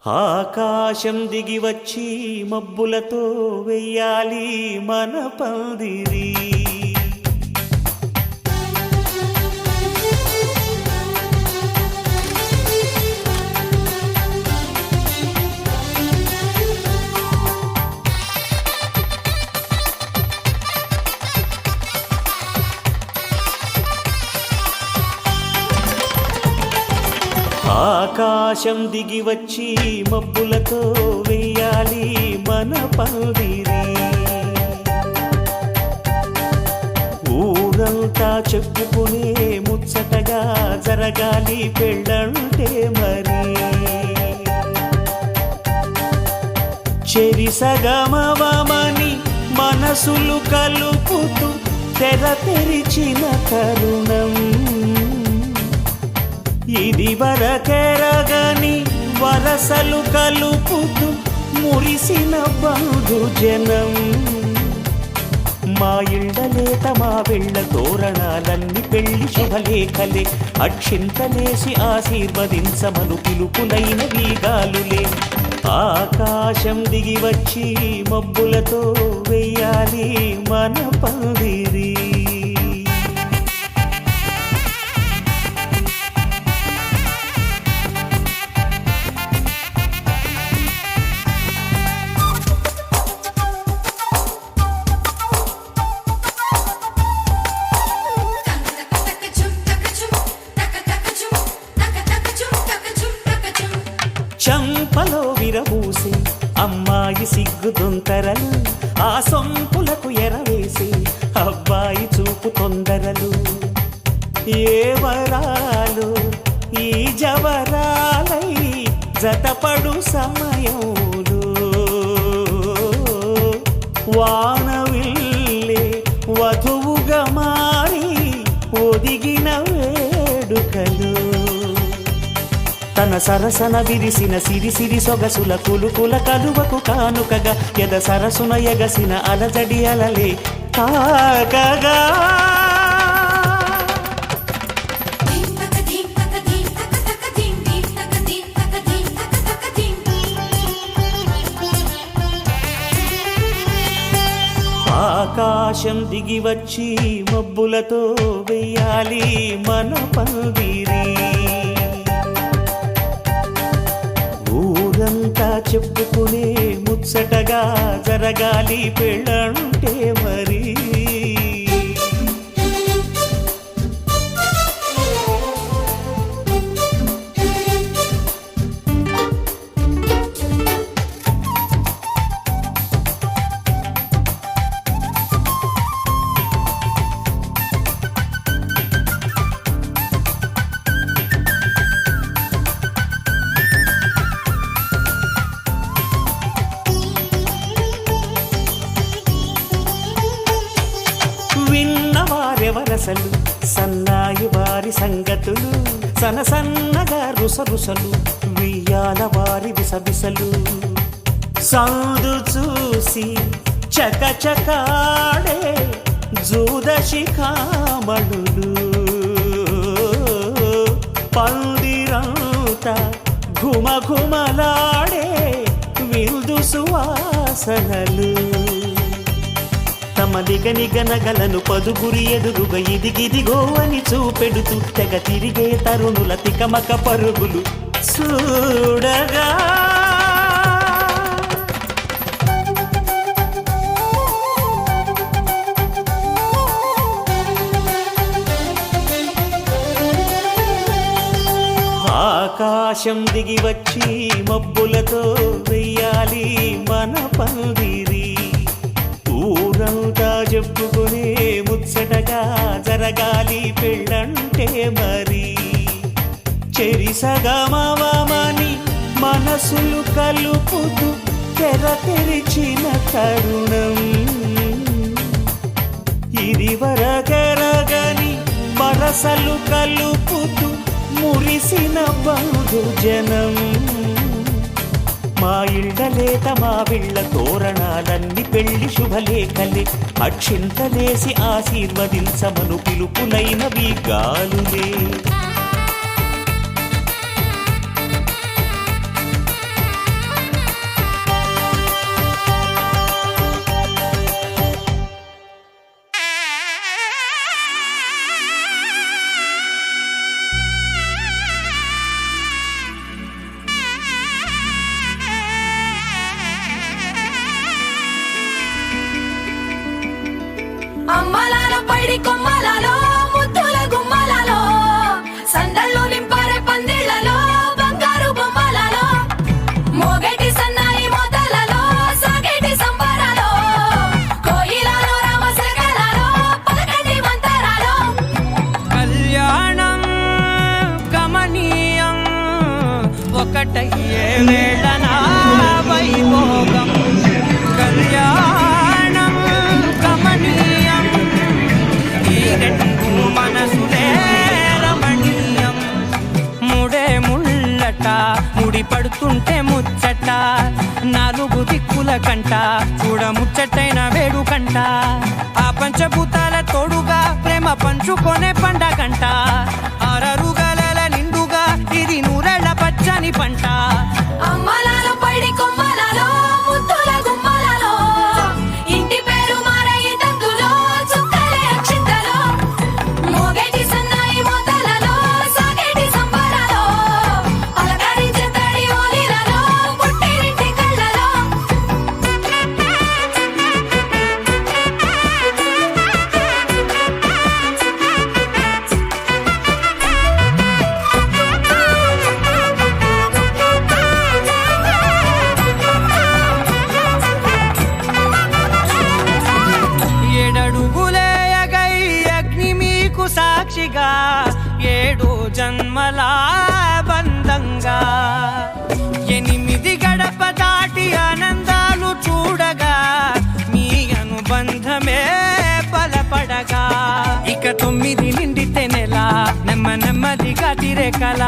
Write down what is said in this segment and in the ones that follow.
ఆకాశం దిగి వచ్చి మబ్బులతో వెయ్యాలి మన పందిరి. ఆకాశం దిగి వచ్చి మబ్బులతో వెయ్యాలి మన పందిరి. ఊరంతా చెప్పుకునే ముచ్చటగా జరగాలి పెళ్ళంటే మరి. చెరిసగమవమని మనసులు కలుపుతూ తెర తెరిచిన తరుణం ఇది వరకెరగని వరసలు కలుపుతూ మురిసిన బంధుజనం. మా ఇళ్ళలేత మా వెళ్ళ తోరణాలన్నీ పెళ్లి శుభలేఖలే. అక్షింతలేసి ఆశీర్వదించమను పిలుపులైన వీగాలులే. ఆకాశం దిగి వచ్చి మబ్బులతో వెయ్యాలి మన పందిరి. చంపలో విరబూసి అమ్మాయి సిగ్గు దొంతరలు, ఆ సొంపులకు ఎరవేసి అబ్బాయి చూపు తొందరలు. ఏ వరాలు ఈ జవరాలై జతపడు సమయంలో వానవిల్లే వధువుగా మారి ఒదిగిన వేడుకలు. తన సరసన విరిసిన సిరిసిరి సొగసుల కులుకుల కలువకు కానుకగా ఎద సరసున ఎగసిన అలజడి అలలే తాకగా. ఆకాశం దిగి వచ్చి మబ్బులతో వెయ్యాలి మన పందిరి. ఊరంతా చెప్పుకునే ముచ్చటగా జరగాలి పెళ్ళంటే మరి. విన్నవారెవరసలు సన్నాయి వారి సంగతులు, సనసన్నగా రుసరుసలు వియ్యాల వారి విసబిసలు. సందు చూసి చకచకాడే జూదశిఖామణులు, పందిరంతా ఘుమఘుమలాడే విందు సువాసనలు. తమ నిగనిగనగలను పదుగురి ఎదురుగా ఇదిగిదిగో అని చూపెడుతూ తెగ తిరిగే తరుణుల తికమక పరుగులు చూడగా. ఆకాశం దిగి వచ్చి మబ్బులతో వెయ్యాలి మన పందిరి. ఊరంతా చెప్పుకునే ముచ్చటగా జరగాలి పెళ్ళంటే మరి. చెరిసగమవమని మనసులు కలుపుతూ తెర తెరిచిన తరుణం ఇది వరకెరగని వరసలు కలుపుతూ మురిసిన బంధుజనం. మా ఇళ్ళలేత మా వెళ్ళ తోరణాలన్నీ పెళ్లి శుభలేఖలే. అక్షింతలేసి ఆశీర్వదించమను పిలుపులైన వీగాలులే. వేళన వైభోగం కళ్యాణం కమనీయం ఈ రెండు మనసులే రమణీయం ముడే ముళ్ళట ముడి పడుతుంటే ముచ్చట నాలుగు దిక్కుల కంట చూడ ముచ్చటైన వేడుకంట ఆ పంచభూతాల తోడుగా ప్రేమ పంచుకొనే పండగంట ఆరరుగల నిండుగా ఇది నూరెళ్ళ పచ్చని పంట అమ్మలాలో పడి కొమ్మలలో ముద్దుల గుమ్మలలో ఇంటి పేరు మారయి తందులో చుక్కలే అక్షింతలో మోగేటి సన్నాయి మోతలలో సాగేటి సంబరాలో పలకరించే తడి ఓలిలలో పుట్టినింటి కళ్ళలో ఏడడుగులేయగై అగ్ని మీకు సాక్షిగా ఏడు జన్మల బంధంగా ఎనిమిది గడప దాటి ఆనందాలు చూడగా మీ అనుబంధమే బలపడగా ఇక 9 నిండితే నెల నెమ్మదిగా తిరేకల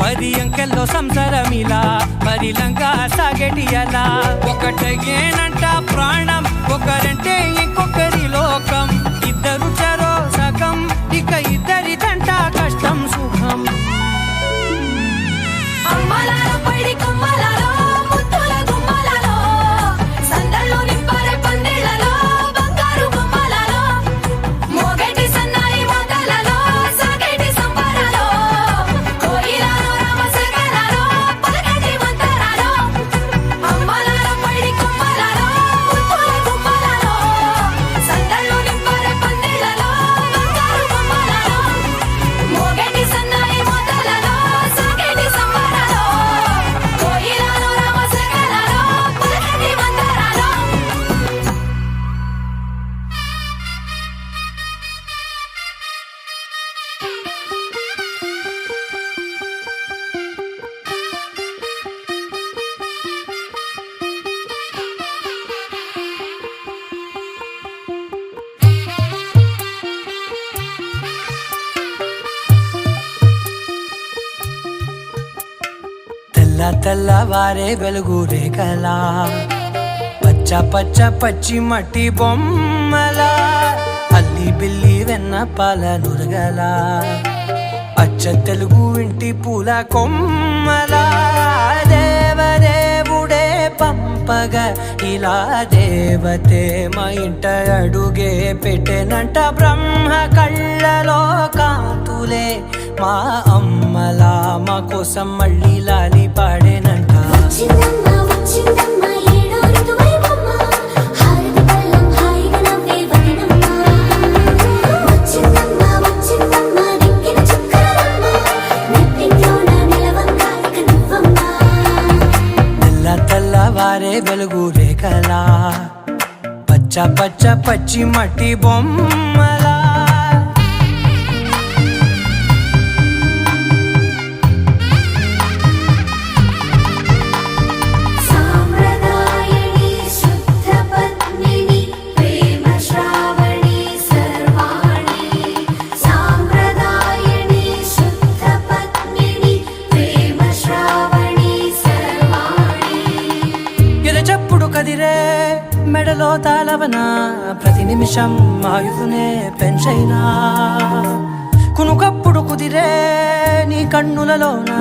10 అంకెల్లో సంసారమిలా పరిలంగా సాగేటి అలా ఒకటేనంట ప్రాణం ఒకరంటే ఇంకొకరి లోకం ఇద్దరు చరో సగం ఇక ఇద్దరిదంట కష్టం సుఖం అమ్మలాలో పడి కొమ్మలలో ముద్దుల గుమ్మలలో సందళ్ళు నింపరే పందిళ్ళలో బంగారు గుమ్మలలో మోగేటి సన్నాయి మోతలలో సాగేటి సంబరాలో కోయిలలో రామశకలలో పలకేటి మంతరాలో అమ్మలాలో పడి కొమ్మలలో ముద్దుల గుమ్మలలో సందళ్ళు నింపరే పందిళ్ళలో బంగారు గుమ్మలలో మోగేటి సన్నాయి మోతలలో సాగేటి సంబరాలో కోయిలలో రామశకలలో పలకేటి మంతరాలో తెల్లవారే వెలుగు రేఖలా పచ్చ పచ్చి మట్టి బొమ్మలా అల్లి బిల్లి వెన్న పాల నురగలా అచ్చ తెలుగు ఇంటి పూల కొమ్మలా దేవదేవుడే పంపగా ఇలా దేవతే మా ఇంట అడుగే పెట్టెనంట బ్రహ్మ కళ్ళలో కాంతులే మా అమ్మలా మా కోసం మళ్ళీ లాలి పాడేనంట వచ్చిందమ్మా వచ్చిందమ్మా ఏడో ఋతువైవమ్మా హారతి పళ్ళం హాయిగా నవ్వే వదనమ్మా వచ్చిందమ్మా వచ్చిందమ్మా నెక్కిన చుక్కలమ్మా నెట్టింట్లోన నిలవంగా ఇక నువ్వమ్మా తెల్లవారే వెలుగు రేఖలా పచ్చ పచ్చి మట్టి బొమ్మలా సాంప్రదాయని శుద్ధ పద్మిని ప్రేమ శ్రావణి సర్వాణి సాంప్రదాయని శుద్ధ పద్మిని ప్రేమ శ్రావణి సర్వాణి ఎరచప్పుడు కదిరే మెడలో తాళవన ప్రతి నిమిషం ఆయుధునే పెంచైనా కునుకప్పుడు కుదిరే నీ కన్నులలోన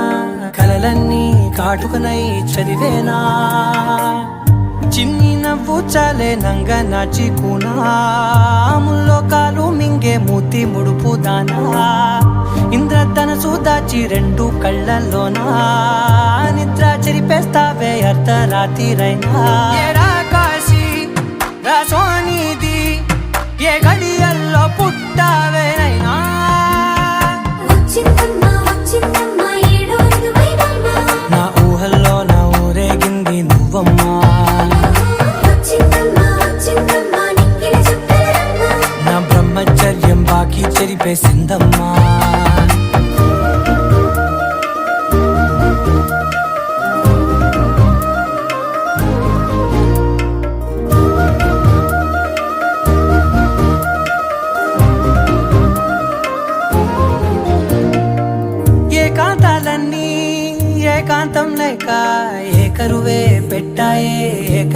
కలలన్నీ కాటుకనై చదివేనా చిన్ని నవ్వు చాలే నంగ నాచి కూనాముల్లో కాలు మింగే మూతి ముడుపు దానా ఇంద్రధనసు దాచి 2 కళ్ళల్లోనా నిద్ర చెరిపేస్తావే అర్ధరాత్రిరైనా ఏడా కాశీ రాసోనిది ఏ గడియల్లో పుట్టావేనైనా వచ్చిందమ్మా వచ్చిందమ్మా ఏడో ఋతువైవమ్మా నా ఊహల్లో నా ఊరేగింది నువ్వమ్మా వచ్చిందమ్మా వచ్చిందమ్మా నెక్కిన చుక్కలమ్మా నా బ్రహ్మచర్యం బాకీ చెరిపేసిందమ్మా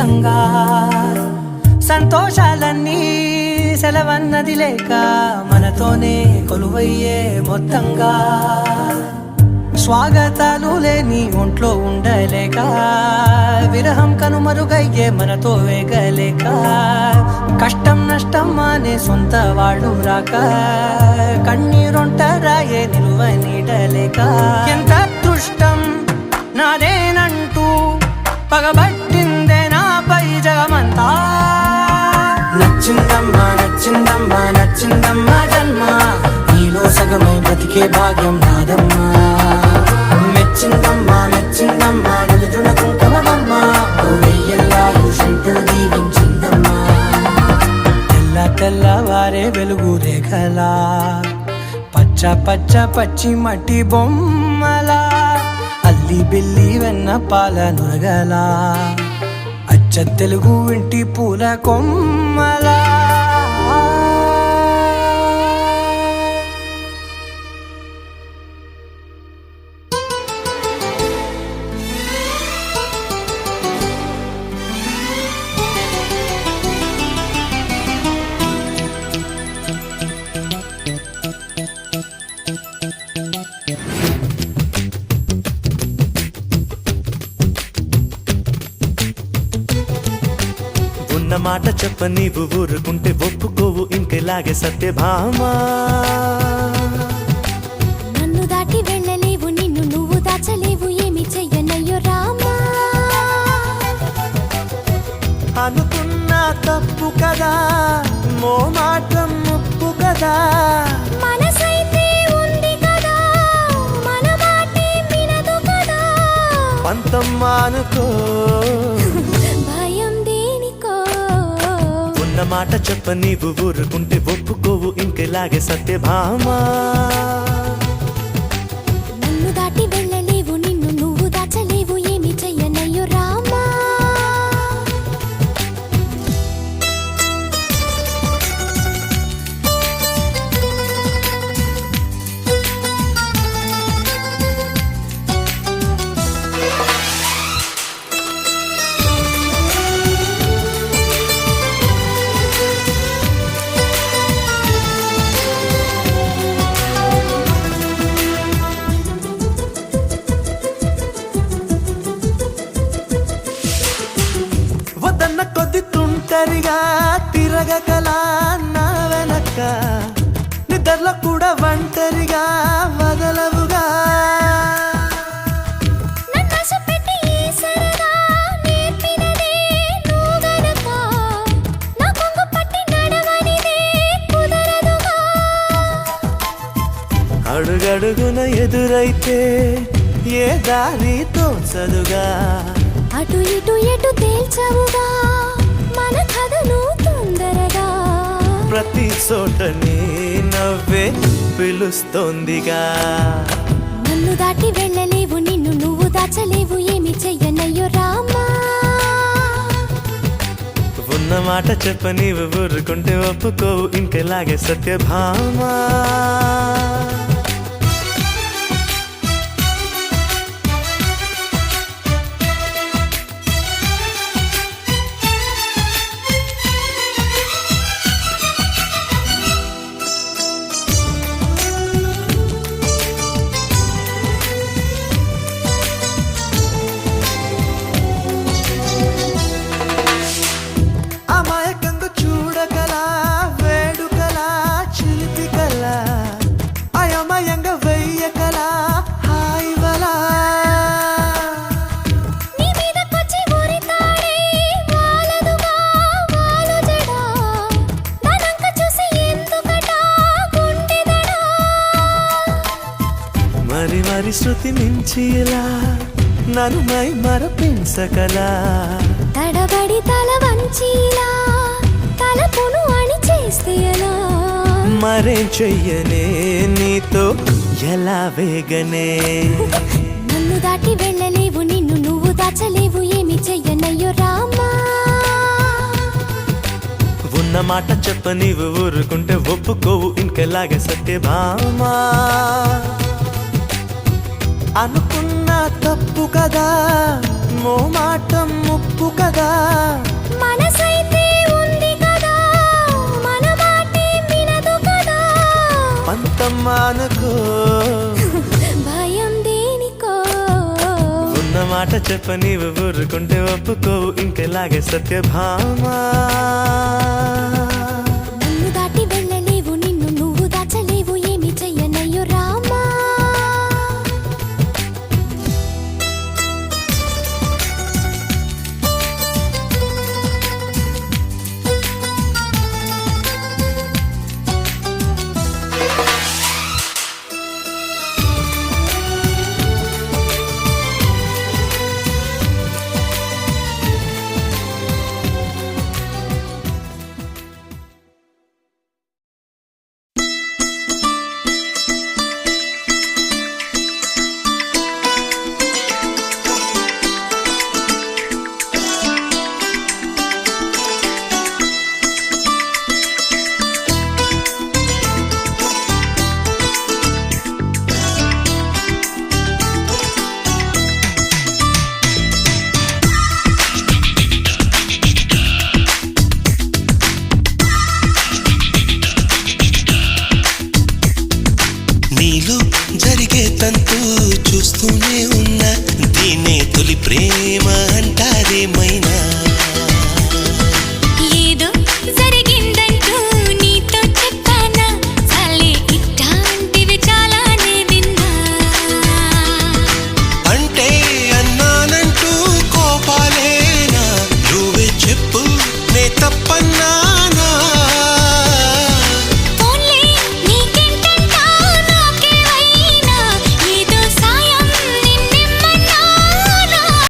ఏకంగా సంతోషాలన్నీ సెలవన్నది లేక మనతోనే కొలువయ్యే మొత్తంగా స్వాగతాలు లేని ఒంట్లో ఉండలేక విరహం కనుమరుగయ్యే మనతో వేగలేక కష్టం నష్టం అనే సొంత వాళ్ళు రాక కన్నీరొంటరాయే నిలువ నీడలేక ఎంత అదృష్టం నాదేనంటూ పగబట్టిందే నాపై జగమంతా నచ్చిందమ్మా నచ్చిందమ్మా నచ్చిందమ్మా జన్మ నీలో సగమై బ్రతికే భాగ్యం నాదమ్మా మెచ్చిందమ్మా మెచ్చిందమ్మా నిలుచున కుంకుమమ్మా వెయ్యల్లాలు శంకులు దీవించిందమ్మా తెల్ల తెల్లవారే వెలుగు రేఖలా పచ్చ పచ్చ పచ్చి మట్టి బొమ్మలా అల్లి బిల్లి వెన్న పాల నురగలా అచ్చ తెలుగు ఇంటి పూల కొమ్మలా ఉన్న మాట చెప్ప నీవు ఊరుకుంటే ఒప్పుకోవు ఇంకెలాగే సత్యభామా నన్ను దాటి వెళ్ళలేవు నిన్ను నువ్వు దాచలేవు ఏమి చెయ్యనయ్యో రామా అనుకున్నా తప్పు కదా మోమాటం ముప్పు కదా మనసైతే ఉంది కదా మన మాటే వినదు కదా పంతం మానుకో భయం దేనికో ఉన్న మాట చెప్ప నీవు ఊరుకుంటే ఒప్పుకోవు ఇంకెలాగే సత్యభామా నన్ను దాటి వెళ్ళలేవు నిన్ను నువ్వు దాచలేవు ఏమి చెయ్యనయ్యో రామా వదన్న కొద్ది తుంటరిగా తిరగకలా నా వెనక నిద్రలో కూడా ఒంటరిగా వదలవుగా నన్నాశ పెట్టి ఈ సరదా నేర్పినదే నువ్వు గనక నా కొంగు పట్టి నడవనిదే కుదరదుగా అడుగడుగున ఎదురైతే ఏ దారి తోచదుగా అటు ఇటు ఎటు తేల్చవుగా మన కథను తొందరగా ప్రతి చోటని నవ్వే పిలుస్తోందిగా నన్ను దాటి వెళ్ళలేవు నిన్ను నువ్వు దాచలేవు ఏమి చెయ్యనయ్యో రామా ఉన్న మాట చెప్ప నీవు ఊరుకుంటే ఒప్పుకోవు ఇంకెలాగే సత్యభామా అమాయకంగా చూడగలా వేడుకలా చిలిపికలా అయమయంగా వెయ్యకలా హాయివలా నీ మీదకొచ్చి ఊరితాడే వాలదుగా వాలు జడా దానంక చూసి ఎందుకట గుండెదడా మరి మరి శృతి మించి ఇలా నన్ను మై మరపించకలా తడబడి తల వంచిలా తలపును అని చేస్తే ఎలా మరేం చెయ్యనే నీతో ఎలా వేగనే నన్ను దాటి వెళ్ళలేవు నిన్ను నువ్వు దాచలేవు ఏమి చెయ్యనయ్యో రామా ఉన్న మాట చెప్ప నీవు ఊరుకుంటే ఒప్పుకోవు ఇంకెలాగే సత్యభామా అనుకున్నా తప్పు కదా మోమాటం ముప్పు తప్పు కదా. మనసైతే ఉంది కదా, మన మాటే వినదు కదా. పంతమ్మానుకో భయం దేనికో, ఉన్న మాట చెప్ప నీవు ఊరుకుంటే ఒప్పుకోవు ఇంకెలాగే సత్యభామా. నన్ను దాటి వెళ్ళలేవు, నిన్ను నువ్వు దాచలేవు, ఏమి చెయ్యనయ్యో రామా. నీలో జరిగే తంతు చూస్తూనే ఉన్నా, దీనే తొలి ప్రేమ అంటారేమైనా.